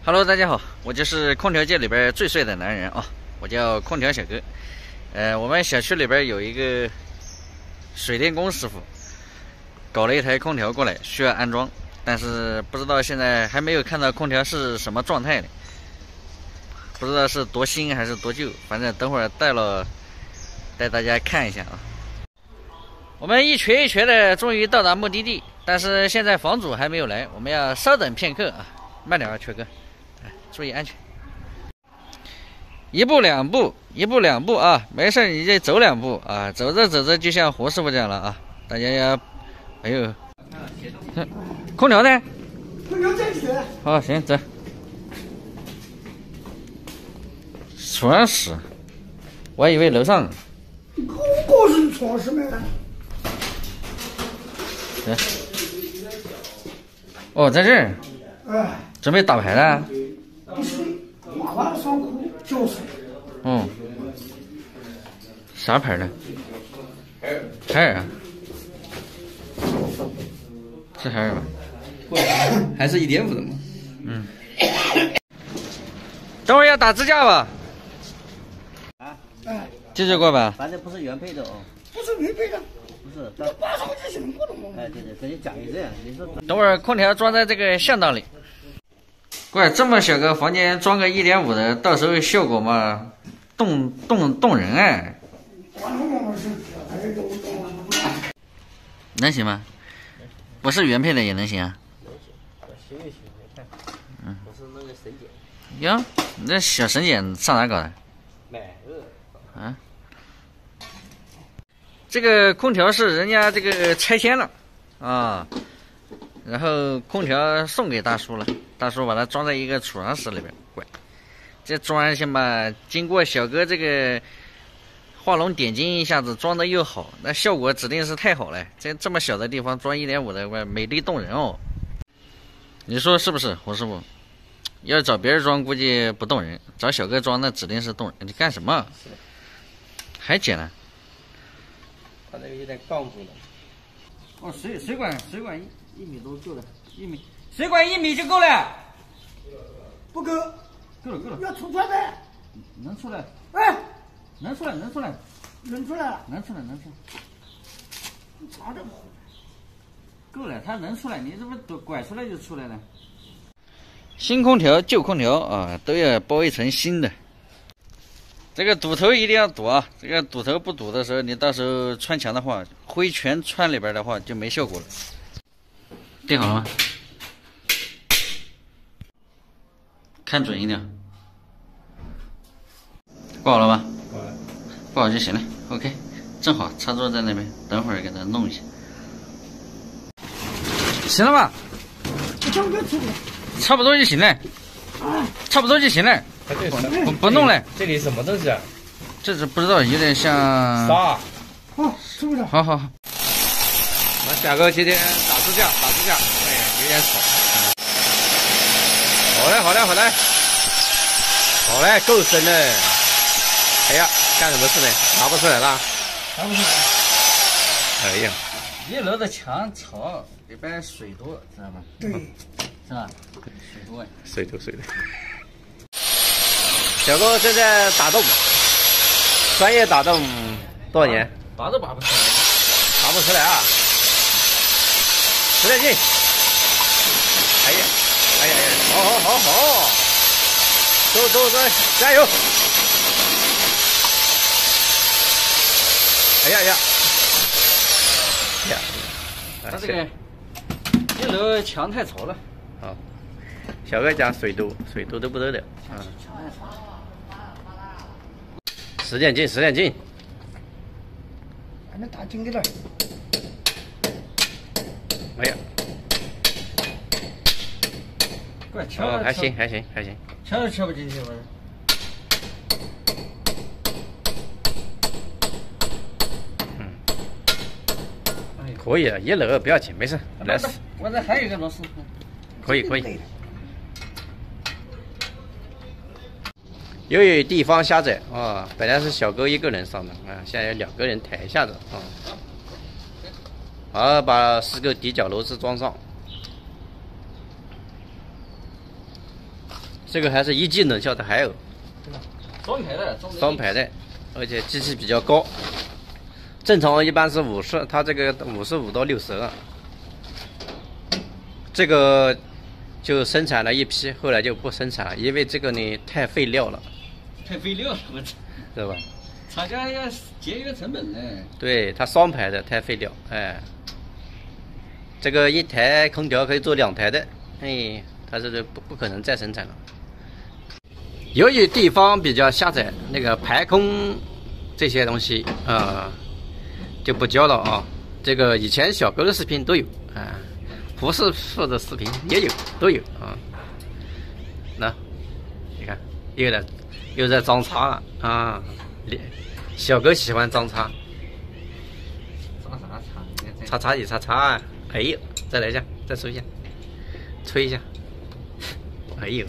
Hello， 大家好，我就是空调界里边最帅的男人啊，我叫空调小哥。我们小区里边有一个水电工师傅，搞了一台空调过来，需要安装，但是不知道现在还没有看到空调是什么状态呢，不知道是多新还是多旧，反正等会儿带大家看一下啊。我们一瘸一瘸的终于到达目的地，但是现在房主还没有来，我们要稍等片刻啊，慢点啊，瘸哥。注意安全，一步两步啊，没事你就走两步啊，走着走着就像胡师傅这样了啊，大家要，哎呦，空调呢？空调在这。好，行，走。床室，我还以为楼上。我是床室没？对。哦，在这儿。哎。准备打牌了。不是，娃娃上课教水。嗯。啥牌的？海尔啊。是海尔吧？还是1.5的嘛。嗯。等会儿要打支架吧？啊？哎。就这个吧。反正不是原配的哦。不是原配的。不是。那挂上就行了嘛。哎，对，跟你讲一这样，你说。等会儿空调装在这个巷道里。怪，这么小个房间装个1.5的，到时候效果嘛，动人哎。能行吗？不是原配的也能行啊。行也行，看。嗯。我是那个神剪。哟，那小神剪上哪搞的？买的。啊。这个空调是人家这个拆迁了啊，然后空调送给大叔了。大叔把它装在一个储藏室里边，乖，这装上去嘛，经过小哥这个画龙点睛一下子装的又好，那效果指定是太好了。这么小的地方装1.5的，美丽动人哦。你说是不是，胡师傅？要是找别人装估计不动人，找小哥装那指定是动人。你干什么？还剪了？他那个有点杠住了。哦，水管一米多够了，1米。水管1米就够了，不够，够了，要出来呗，能出来，哎，能出来，能出来，能出来，长点嘛，够了，它能出来，你这不拐出来就出来了。新空调、旧空调啊，都要包一层新的。这个堵头一定要堵啊，这个堵头不堵的时候，你到时候穿墙的话，灰全穿里边的话就没效果了。定好了吗？看准一点，挂好了吧？挂好就行了。OK， 正好插座在那边，等会儿给它弄一下。行了吧？差不多就行了。差不多就行了。不弄了。这里什么东西啊？这是不知道，有点像。啥？好，是不是？好。那小哥今天打支架，哎呀，有点吵。好嘞，够深了。哎呀，干什么事呢？拿不出来了。哎呀，1楼的墙潮，里边水多，知道吧？对，是吧？水多哎。水多。小哥正在打洞，专业打洞多少年？拔都拔不出来。拔不出来啊！使点劲！哎呀，好，走，加油！哎呀，他这个1楼墙太潮了。好，小哥讲水多的不得了啊！使点劲！还能打紧点。哎呀，怪敲还行。敲都敲不进去，我说。可以了，1楼不要紧，没事，来。我这还有一个螺丝。可以。由于地方狭窄啊，本来是小哥一个人上的啊，现在有2个人抬一下子啊。好，把4个底角螺丝装上。这个还是一技能效的海鸥，双排的，而且机器比较高，正常一般是50，它这个55到60啊。这个就生产了一批，后来就不生产了，因为这个呢太费料了。太费料了，我操，知道吧？厂家要节约成本呢。对，它双排的太费料，哎。这个一台空调可以做2台的，哎，它这个不可能再生产了。由于地方比较狭窄，那个排空这些东西就不教了啊。这个以前小哥的视频都有啊，胡师傅的视频也有，都有啊。那你看又在装叉了啊！小哥喜欢装叉，叉一叉，哎呦，再来一下，再说一下，吹一下，哎呦，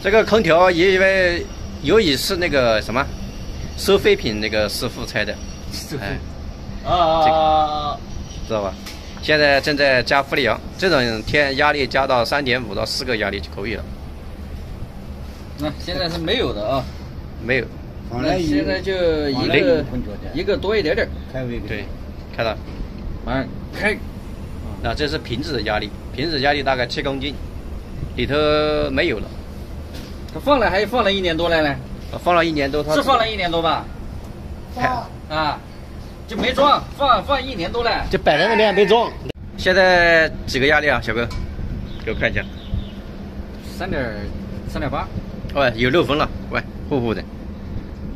这个空调因为由于是那个什么收废品那个师傅拆的，哎，知道吧？现在正在加氟利昂，这种天压力加到3.5到4个压力就可以了。那现在是没有的啊，没有。那现在就一个多一点点，开胃对，开了，马上开。那这是平指压力，平指压力大概7公斤，里头没有了。它放了1年多了呢，放了1年多，它是放了1年多吧？啊，就没装，放1年多了，就摆在那边没装。现在几个压力啊，小哥？给我看一下。3.8。喂，有漏风了，喂，呼呼的。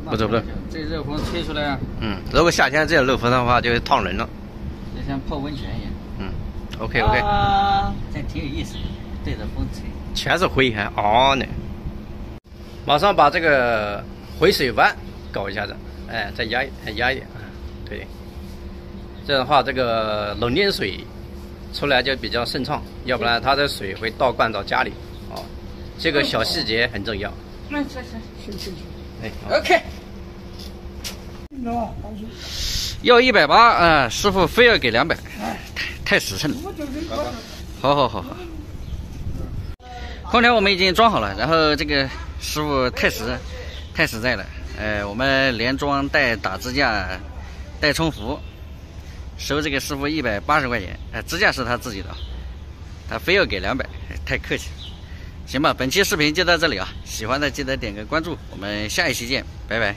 不走。这热风吹出来啊。如果夏天这样漏风的话，就烫人了。就像泡温泉一样。OK。这挺有意思的，对着风吹。全是灰还呢。马上把这个回水弯搞一下子，哎，再压一点，对。这样的话，这个冷链水出来就比较顺畅，要不然它的水会倒灌到家里。这个小细节很重要。是。哎 ，OK。要180啊，师傅非要给200，太实诚了。好。空调我们已经装好了，然后这个师傅太实在了。我们连装带打支架，带冲服，收这个师傅180块钱。支架是他自己的，他非要给200，太客气了。行吧，本期视频就到这里啊，喜欢的记得点个关注，我们下一期见，拜拜。